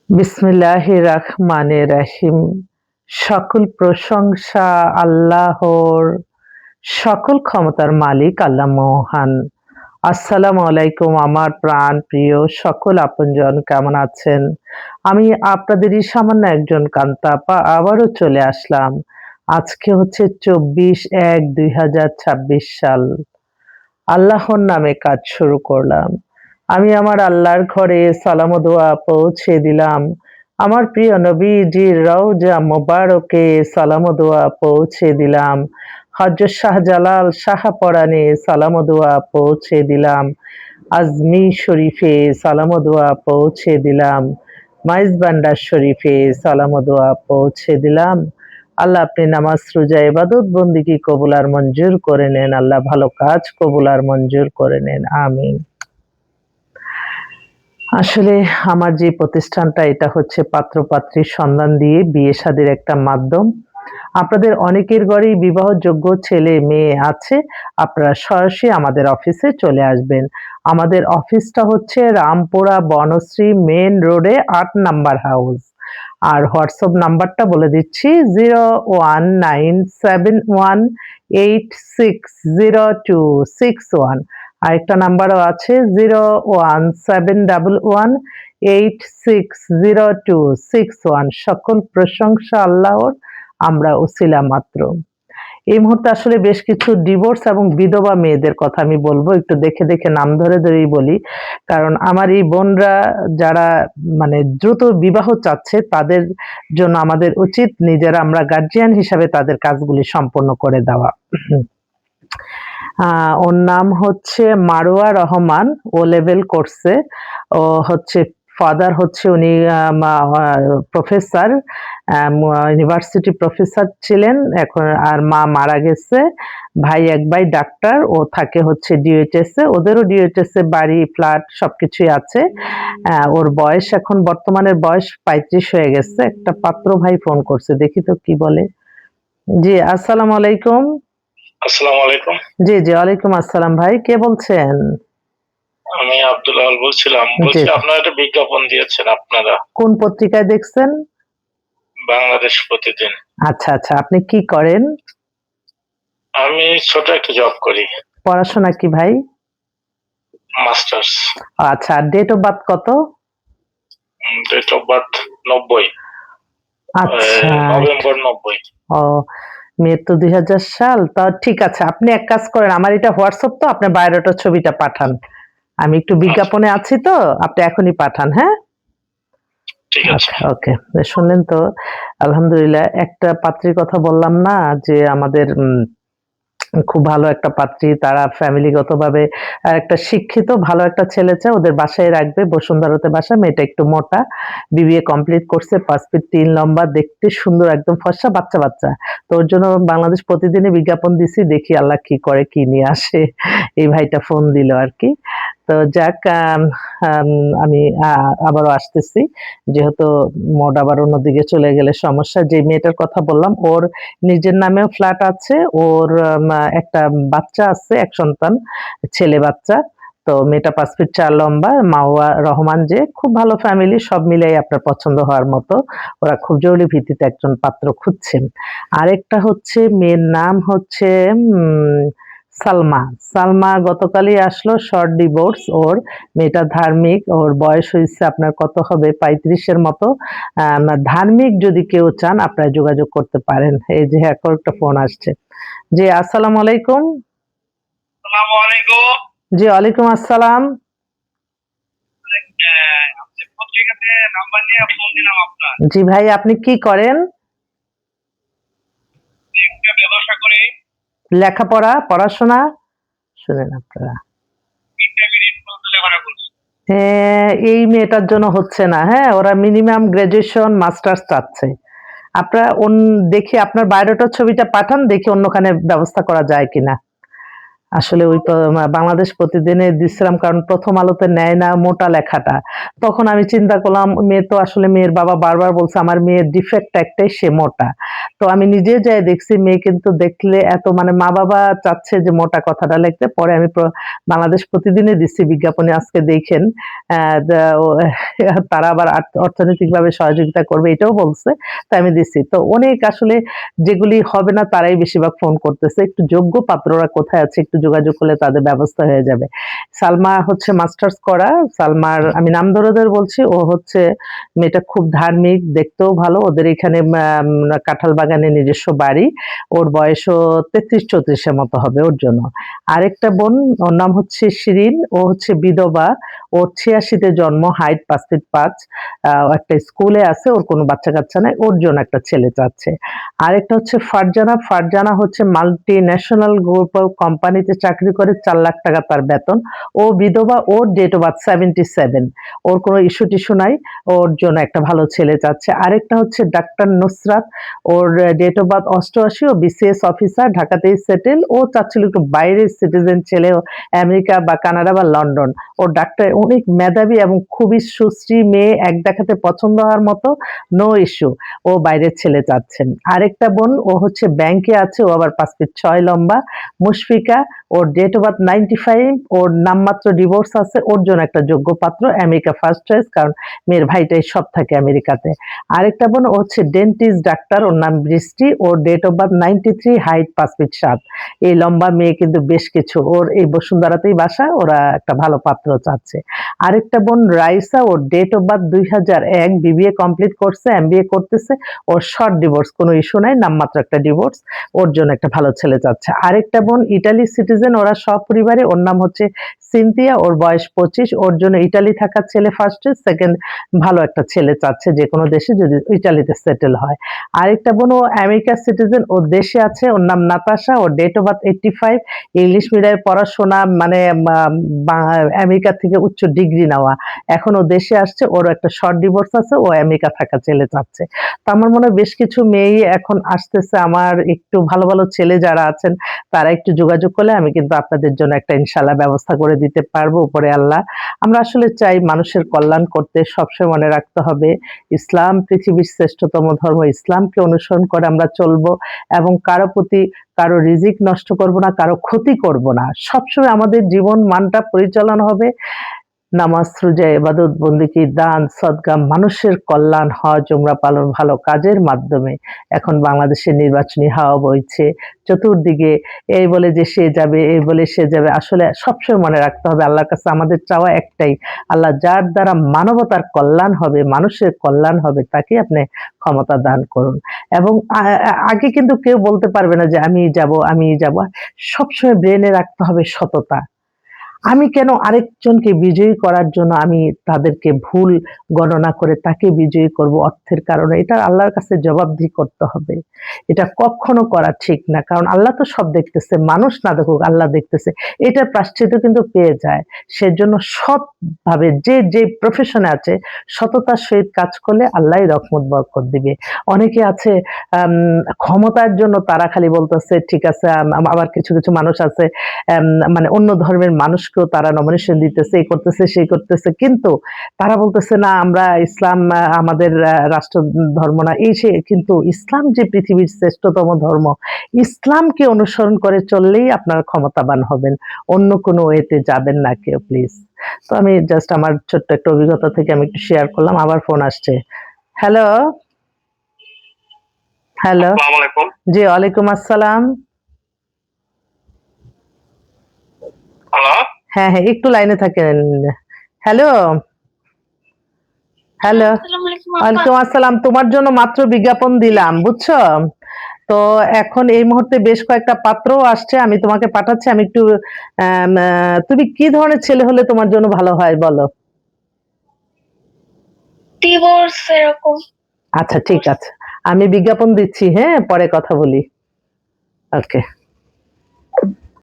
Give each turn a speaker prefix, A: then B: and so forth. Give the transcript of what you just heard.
A: বিসমিল্লাহির রহমানির রহিম। সকল প্রশংসা আল্লাহর, সকল ক্ষমতার মালিক আল্লাহ মহান। আসসালামু আলাইকুম আমার প্রাণ প্রিয় সকল আপনজন, কেমন আছেন? আমি আপনাদেরই সামান্য একজন কান্তা আপা আবারও চলে আসলাম। আজকে হচ্ছে 24/1/2026 সাল। আল্লাহর নামে কাজ শুরু করলাম। আমি আমার আল্লাহর ঘরে সালাম ও দোয়া পৌঁছে দিলাম। আমার প্রিয় নবীজির রওজা মোবারকে সালাম ও দোয়া পৌঁছে দিলাম। হযরত শাহজালাল শাহপরানে সালাম ও দোয়া পৌঁছে দিলাম। আজমি শরীফে সালাম ও দোয়া পৌঁছে দিলাম। মাইজবান্ডার শরীফে সালাম ও দোয়া পৌঁছে দিলাম। আল্লাহ আপনি নামাজ রোজা ইবাদত বন্দিগি কবুল আর মঞ্জুর করে নেন। আল্লাহ ভালো কাজ কবুল আর মঞ্জুর করে নেন। আমিন। আসলে আমার যে প্রতিষ্ঠানটা, এটা হচ্ছে পাত্র-পাত্রীর সন্ধান দিয়ে বিয়ে শাদির একটা মাধ্যম। আপনাদের অনেকের ঘরেই বিবাহযোগ্য ছেলে মেয়ে আছে। আপনারা সরাসরি আমাদের অফিসে চলে আসবেন। আমাদের অফিসটা হচ্ছে রামপুরা বনশ্রী মেইন রোডে ৮ নাম্বার হাউস। আর হোয়াটসঅ্যাপ নাম্বারটা বলে দিচ্ছি 01971860261। আরেকটা নাম্বারও আছে 01711860261। সকল প্রশংসা আল্লাহর, আমরা উসিলা মাত্র। এই মুহূর্তে আসলে বেশ কিছু ডিভোর্স এবং বিধবা মেয়েদের কথা আমি বলবো। একটু দেখে, দেখে নাম ধরে, ধরেই বলি। কারণ আমার এই বোনরা যারা মানে দ্রুত বিবাহ চাচ্ছে, তাদের জন্য আমাদের উচিত নিজেরা আমরা গার্ডিয়ান হিসাবে তাদের কাজগুলি সম্পন্ন করে দেওয়া। ওর নাম হচ্ছে মারোয়া রহমান। ও লেভেল করছে। ও হচ্ছে ফাদার হচ্ছে উনি প্রফেসর, ইউনিভার্সিটি প্রফেসর ছিলেন। এখন আর মা মারা গেছে। ভাই এক ভাই ডাক্তার। ও থাকে হচ্ছে ডিওএইচএস এ। ওদেরও ডিওএইচএস এ বাড়ি, ফ্ল্যাট সবকিছুই আছে। ওর বয়স এখন বর্তমানের বয়স 35 হয়ে গেছে। একটা পাত্র ভাই ফোন করছে, দেখি তো কি বলে। জি, আসসালামু আলাইকুম।
B: আসসালামু আলাইকুম।
A: জি, জি, ওয়ালাইকুম আসসালাম। ভাই কে বলছেন?
B: আমি আব্দুল আল বলছিলাম। বলছি আপনারা একটা বিজ্ঞাপন দিয়েছেন আপনারা।
A: কোন পত্রিকায় দেখছেন?
B: বাংলাদেশ প্রতিদিন।
A: আচ্ছা, আচ্ছা। আপনি কি করেন?
B: আমি ছোট একটা জব করি।
A: পড়াশোনা কি ভাই?
B: মাস্টার্স।
A: আচ্ছা, ডেট অফ বার্থ কত?
B: Date of birth 90।
A: আচ্ছা।
B: নভেম্বর 90।
A: ও, মেয়ের তো 2000 সাল। তা ঠিক আছে। আপনি এক কাজ করেন, আমার এটা হোয়াটসঅ্যাপ তো, আপনার বায়োডাটার ছবিটা পাঠান। আমি একটু বিজ্ঞাপনে আছি তো, আপনি এখনই পাঠান, হ্যাঁ?
B: ঠিক আছে।
A: আচ্ছা, ওকে। শুনলেন তো? আলহামদুলিল্লাহ। একটা পাত্রীর কথা বললাম না যে আমাদের খুব ভালো একটা পাত্রী, তারা ফ্যামিলিগতভাবে একটা শিক্ষিত ভালো একটা ছেলে চায়, ওদের বাসায় রাখবে, বসুন্ধরাতে বাসা। মেয়েটা একটু মোটা, বিবিএ কমপ্লিট করছে, 5 ফিট 3 লম্বা, দেখতে সুন্দর, একদম ফর্সা, বাচ্চা, বাচ্চা। তো ওর জন্য বাংলাদেশ প্রতিদিনে বিজ্ঞাপন দিছি, দেখি আল্লাহ কি করে, কি নিয়ে আসে। এই ভাইটা ফোন দিল আরকি। তো যাক, আমি আবারও আসতেছি। যেহেতু মোড আবার অন্যদিকে চলে গেলে সমস্যা। যে মেয়েটার কথা বললাম, ওর নিজের নামেও ফ্ল্যাট আছে। ওর একটা বাচ্চা আছে, এক সন্তান, ছেলে বাচ্চা। তো মেয়েটা 5 ফিট 4 লম্বা, মাওয়া রহমান, যে খুব ভালো ফ্যামিলি, সব মিলাই আপনার পছন্দ হওয়ার মতো। ওরা খুব জরুরি ভিত্তিতে একজন পাত্র খুঁজছেন। আরেকটা হচ্ছে মেয়ের নাম হচ্ছে সালমা। সালমা গতকালই আসলো, শর্ট ডিভোর্স ওর। মেয়েটা ধার্মিক, ওর বয়স হইছে আপনার কত হবে 35 এর মতো। ধার্মিক যদি কেউ চান আপনারা যোগাযোগ করতে পারেন। এই যে এখন একটা ফোন আসছে। জি, আসসালামু আলাইকুম।
B: আসসালামু আলাইকুম।
A: জি, ওয়ালাইকুম আসসালাম।
B: আপনি পত্রিকাতে নাম্বার নিয়ে ফোন দিলাম আপনার।
A: জি ভাই, আপনি কি করেন?
B: একটা ব্যবসা করি।
A: লেখাপড়া, পড়াশোনা? শুনেন আপনারা।
B: ইন্টারমিডিয়েট পর্যন্ত লেখাপড়া করছি।
A: এই মেয়েটার জন্য হচ্ছে না, হ্যাঁ? ওরা মিনিমাম গ্র্যাজুয়েশন, মাস্টার্স চাচ্ছে। আপনারা দেখি আপনার বায়োডাটার ছবিটা পাঠান, দেখি অন্যখানে ব্যবস্থা করা যায় কিনা। আসলে ওই বাংলাদেশ প্রতিদিনে দিচ্ছিলাম, কারণ প্রথম আলোতে নেয় না মোটা লেখাটা। তখন আমি চিন্তা করলাম মেয়ে তো আসলে মেয়ের বাবা বারবার বলছে আমার মেয়ের ডিফেক্ট একটাই, সে মোটা। তো আমি নিজে যেয়ে দেখছি মেয়ে কিন্তু দেখলে এত মানে মা-বাবা চাচ্ছে যে মোটা কথাটা লিখতে। পরে আমি বাংলাদেশ প্রতিদিনে দিচ্ছি বিজ্ঞাপনে, আজকে দেখেন তারা আবার অর্থনৈতিকভাবে সহযোগিতা করবে এটাও বলছে। তাই আমি দিচ্ছি। তো অনেক আসলে যেগুলি হবে না তারাই বেশিরভাগ ফোন করতেছে। একটু যোগ্য পাত্ররা কোথায় আছে একটু যোগাযোগ করলে তাদের ব্যবস্থা হয়ে যাবে। সালমা হচ্ছে মাস্টার্স করা। সালমার আমি নাম ধরে বলছি। ও হচ্ছে মেয়েটা খুব ধার্মিক, দেখতেও ভালো। ওদের এখানে কাঁঠাল বাগানে নিজস্ব বাড়ি। ওর বয়সও ৩৩-৩৪ এর মতো হবে ওর জন্য। আরেকটা বোন, ওর নাম হচ্ছে শিরিন। ও হচ্ছে বিধবা। ওর ৮৬ তে জন্ম, হাইট ৫ ফিট ৫। একটা স্কুলে আছে, ওর কোনো বাচ্চা-কাচ্চা নাই। ওর জন্য একটা ছেলে চাচ্ছে। আরেকটা হচ্ছে ফারজানা। ফারজানা হচ্ছে মাল্টি ন্যাশনাল গ্রুপ অফ কোম্পানিতে চাকরি করে, ৪ লাখ টাকা তার বেতন। ও বিধবা, ওর ডেট অফ বার্থ 77। ওর কোনো ইস্যু-টিস্যু নাই। ওর জন্য একটা ভালো ছেলে চাচ্ছে। আরেকটা হচ্ছে ডাক্তার নুসরাত। ওর ডেট অফ বার্থ ৮৮। ও বিসিএস অফিসার, ঢাকাতেই সেটেল। ও চাচ্ছিল একটু বাইরের সিটিজেন ছেলে, আমেরিকা বা কানাডা বা লন্ডন। ওর ডাক্তার অনেক মেধাবী এবং খুবই সুশ্রী মেয়ে, এক দেখাতে পছন্দ হওয়ার মতো, নো ইস্যু। ও বাইরের ছেলে চাচ্ছেন। আরেকটা বোন, ও হচ্ছে ব্যাংকে আছে, ও আবার ৫ ফিট ৬ লম্বা। মুশফিকা, ওর ডেট অফ বার্থ ৯৫। ওর নামমাত্র ডিভোর্স আছে। ওর জন্য একটা যোগ্য পাত্র, আমেরিকা ফার্স্ট চয়েস, কারণ মেয়ের ভাইটাই সব থাকে আমেরিকাতে। আরেকটা বোন, ও হচ্ছে ডেন্টিস্ট ডাক্তার, ওর নাম বৃষ্টি। ওর date of birth 93, height ৫ feet ৭। এই লম্বা মেয়ে কিন্তু বেশ কিছু। ওর এই বসুন্ধরাতেই বাসা, ওরা একটা ভালো পাত্র চাচ্ছে। আরেকটা বোন রাইসা, ওর date of birth ২০০১, BBA complete করছে, এমবিএ করতেছে। ওর শর্ট ডিভোর্স, কোনো ইস্যু নাই, নামমাত্র একটা ডিভোর্স। ওর জন্য একটা ভালো ছেলে চাচ্ছে। আরেকটা বোন ইটালি সিটিজেন, ওরা সপরিবারে। ওর নাম হচ্ছে সিনথিয়া। ওর বয়স ২৫। ওর জন্য ইটালি থাকা ছেলে ফার্স্ট, সেকেন্ড ভালো একটা ছেলে চাচ্ছে যে কোনো দেশে, যদি ইটালিতে সেটেল হয়। আরেকটা বোন, ও আমেরিকার সিটিজেন, ও দেশে আছে। ওর নাম নাতাশা। ওর ডেট অফ বার্থ 85। ইংলিশ মিডিয়ামে পড়াশোনা, মানে আমেরিকা থেকে উচ্চ ডিগ্রি নেওয়া। এখন ও দেশে আসছে। ওর একটা শর্ট ডিভোর্স আছে। ও আমেরিকা থাকা ছেলে চাচ্ছে। তো আমার মনে হয় বেশ কিছু মেয়েই এখন আসতেছে। আমার একটু ভালো, ভালো ছেলে যারা আছেন তারা একটু যোগাযোগ করলে আমি কিন্তু আপনাদের জন্য একটা ইনশাআল্লাহ ব্যবস্থা করে দিতে পারবো, উপরে আল্লাহ। আমরা আসলে চাই মানুষের কল্যাণ করতে। সবসময় মনে রাখতে হবে ইসলাম পৃথিবীর শ্রেষ্ঠতম ধর্ম। ইসলামকে অনুসরণ করে আমরা চলবো এবং কারো প্রতি কারো রিজিক নষ্ট করব না, কারো ক্ষতি করব না। সবসময় আমাদের জীবন মানটা পরিচালনা হবে নামাজ, রোজা, ইবাদত, বন্দেগী, দান, সদকা, মানুষের কল্যাণ, হজ, উমরা পালন, ভালো কাজের মাধ্যমে। এখন বাংলাদেশে নির্বাচনী হাওয়া বইছে। চতুর্দিকে এই বলে যে সে যাবে, এই বলে সে যাবে। আসলে সবসময় মনে রাখতে হবে আল্লাহর কাছে আমাদের চাওয়া একটাই, আল্লাহ যার দ্বারা মানবতার কল্যাণ হবে, মানুষের কল্যাণ হবে, তাকে আপনি ক্ষমতা দান করুন। এবং আগে কিন্তু কেউ বলতে পারবে না যে আমিই যাবো, আমিই যাবো। সবসময় ব্রেইনে রাখতে হবে সততা। আমি কেন আরেকজনকে বিজয়ী করার জন্য আমি তাদেরকে ভুল গণনা করে তাকে বিজয়ী করব অর্থের কারণে? এটা আল্লাহর কাছে জবাবদিহি করতে হবে। এটা কখনো করা ঠিক না। কারণ আল্লাহ তো সব দেখতেছে। মানুষ না দেখুক, আল্লাহ দেখতেছে। এটার প্রায়শ্চিত্ত কিন্তু পেয়ে যায়। সেজন্য সৎভাবে যে প্রফেশনে আছে সততার সহিত কাজ করলে আল্লাহই রহমত বরকত দিবে। অনেকে আছে আম ক্ষমতার জন্য তারা খালি বলতেছে ঠিক আছে, আবার কিছু, কিছু মানুষ আছে এম মানে অন্য ধর্মের মানুষকেও তারা নমিনেশন দিতেছে, এই করতেছে, সেই করতেছে। কিন্তু তারা বলতেছে না আমরা ইসলাম আমাদের রাষ্ট্র ধর্ম না, এই সেই। কিন্তু ইসলাম যে পৃথিবীর শ্রেষ্ঠতম ধর্ম, ইসলামকে অনুসরণ করে চললেই আপনারা ক্ষমতাবান হবেন। অন্য কোনো ওয়েতে যাবেন না কেউ, প্লিজ। তো আমি জাস্ট আমার ছোট্ট একটা অভিজ্ঞতা থেকে আমি একটু শেয়ার করলাম। আবার ফোন আসছে। হ্যালো? হ্যালো?
B: আসসালামু আলাইকুম।
A: জি, ওয়ালাইকুম আসসালাম।
B: হ্যালো?
A: হ্যাঁ, হ্যাঁ, একটু লাইনে থাকেন। হ্যালো? হ্যালো?
C: আসসালামু আলাইকুম আপা।
A: ওয়ালাইকুম আসসালাম। তোমার জন্য মাত্র বিজ্ঞাপন দিলাম, বুঝছো? তো এখন এই মুহূর্তে বেশ কয়েকটা পাত্রও আসছে। আমি তোমাকে পাঠাচ্ছি। আমি একটু তুমি কি ধরনের ছেলে হলে তোমার জন্য ভালো হয় বলো?
C: ডিভোর্স এরকম।
A: আচ্ছা ঠিক আছে। আমি বিজ্ঞাপন দিচ্ছি, হ্যাঁ? পরে কথা বলি। ওকে।